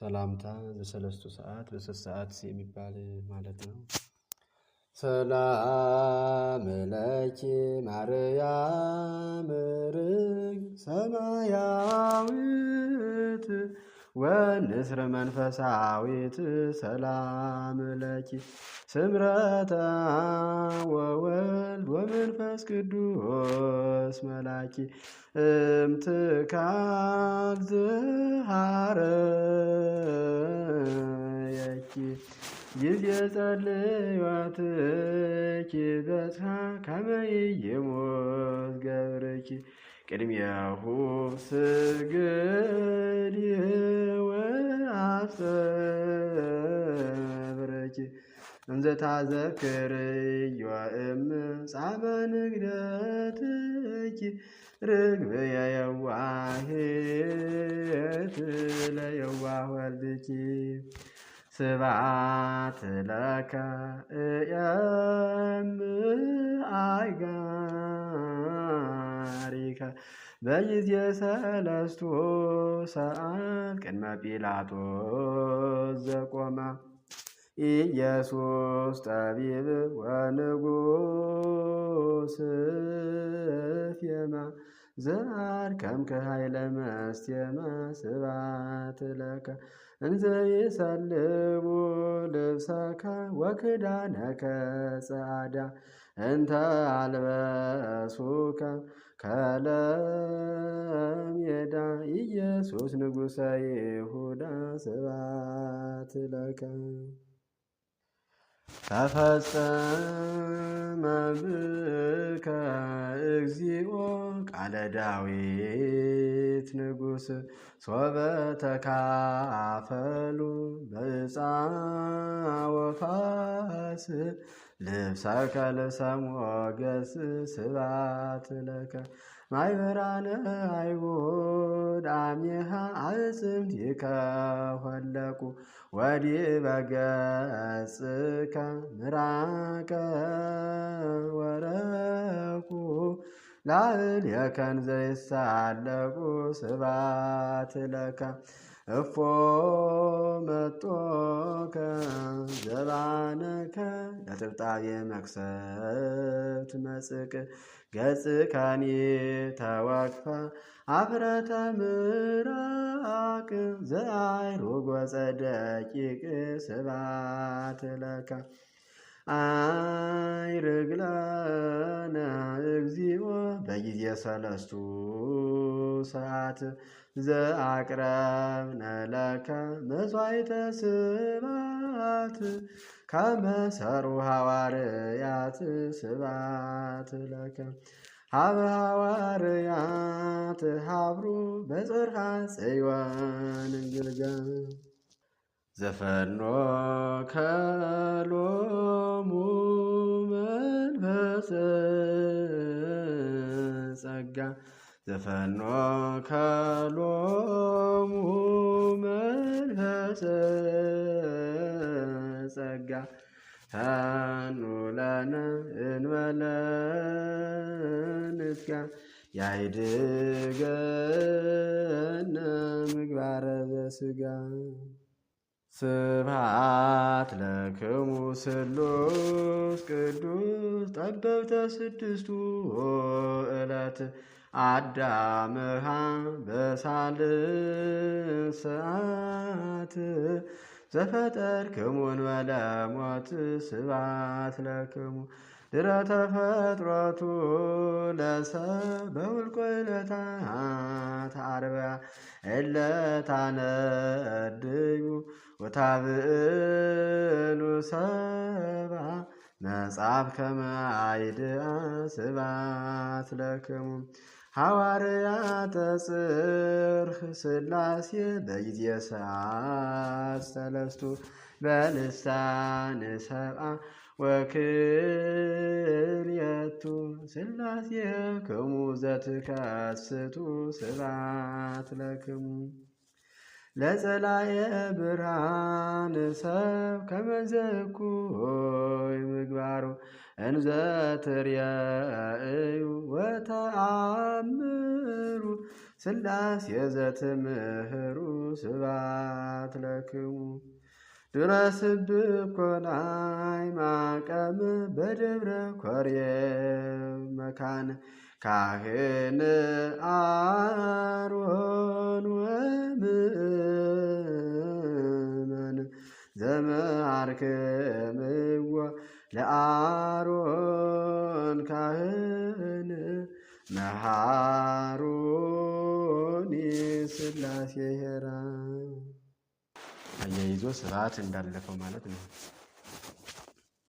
ሰላምታ በሰለስቱ ሰዓት በሶስት ሰዓት የሚባል ማለት ነው። ሰላም ለኪ ማርያም ርግብ ሰማያዊት ወንስር መንፈሳዊት ሰላም ለኪ ስምረተ ወወልድ ወመንፈስ ቅዱስ መላኪ እምትካል ዝሃረየኪ ጊዜ ጸልዮትኪ በጽሐ ከመ ይሞት ገብርኪ ቅድሚያሁ ስግድ ወአስተብረኪ እንዘ ታዘክርዮ ጻመ ንግደትኪ ርግብየ የዋሂት ለየዋህ ወልድኪ ስብሐት ለከ አእምአይጋሪከ በጊዜ ሰለስቱ ሰዓት ቅድመ ጲላጦስ ዘቆማ ኢየሱስ ጠቢብ ወንጉስ ፍየማ ዘአድከምከ ኃይለ መስቴማ ስብሐት ለከ እንዘ ይሰልቡ ልብሰከ ወክዳነከ ጸዓዳ እንተ አልበሱከ ከለሜዳ ኢየሱስ ንጉሠ ይሁዳ ስብሐት ለከ ተፈጸመ ብከ እግዚኦ ቃለ ዳዊት ንጉሥ ሶበ ተካፈሉ በዕፃ ወፋስ ልብሰከ ልብሰ ሞገስ ስብሐት ለከ ማኅበራነ አይሁድ አሜሃ አዕጽምቲከ ሆለቁ ወዲበ ገጽከ ምራቀ ወረቁ ላዕሌከ እንዘ ይሳለቁ ስብሐት ለከ እፎ መጦከ ዘባነከ ለጥብጣቤ መቅሰፍት መጽቅ ገጽከኒ ተወክፈ አፍረተ ምራቅ ዘአይሩግ ወጸደቂቅ ስብሐት ለከ አይርግ ለነ እግዚኦ በጊዜ ሰለስቱ ሰዓት ዘአቅረብነ ለከ መሥዋዕተ ስብሐት ከመ ሠሩ ሐዋርያት ስብሐት ለከ ሀበ ሐዋርያት ሀብሩ በጽርሐ ጽዮን ግልጋ ዘፈኖ ከሎሙ መንፈሰ ጸጋ ዘፈኖ ከሎሙ መንፈሰ ጸጋ ፈኑ ለነ እንበለ ንትጋ ያይድገነ ምግባረ ዘሥጋ ስብሐት ለክሙ ስሉስ ቅዱስ ጠበብተ ስድስቱ ዕለት አዳምሃ በሳልስ ሰዓት ዘፈጠርክሙ እንበለ ሞት ስብሐት ለክሙ ድረ ተፈጥሮቱ ለሰብ በውልቆ ዕለታት አርብዓ እለ ታነድዩ ወታብዕሉ ሰብአ መጽሐፍ ከመ አይድአ ስብሐት ለክሙ ሐዋርያተ ጽርሕ ሥላሴ በጊዜ ሰዓት ሰለስቱ በልሳን ሰብአ ወክልኤቱ ሥላሴ ክሙ ዘትከስቱ ስብሐት ለክሙ ለጸላኤ ብርሃን ሰብ ከመ ዘእኩይ ምግባሩ እንዘ ትርእዩ ወተአምሩ ሥላሴ ዘትምህሩ ስብሐት ለክሙ ድረስብብ ኮናይ ማቀም በደብረ ኮሬብ መካነ ካህን አሮን ወምእመን ዘመሃርክምዎ ለአሮን ካህን መሃሩኒ ሥላሴ ኄራ። አያይዞ ስብሐት እንዳለፈው ማለት ነው።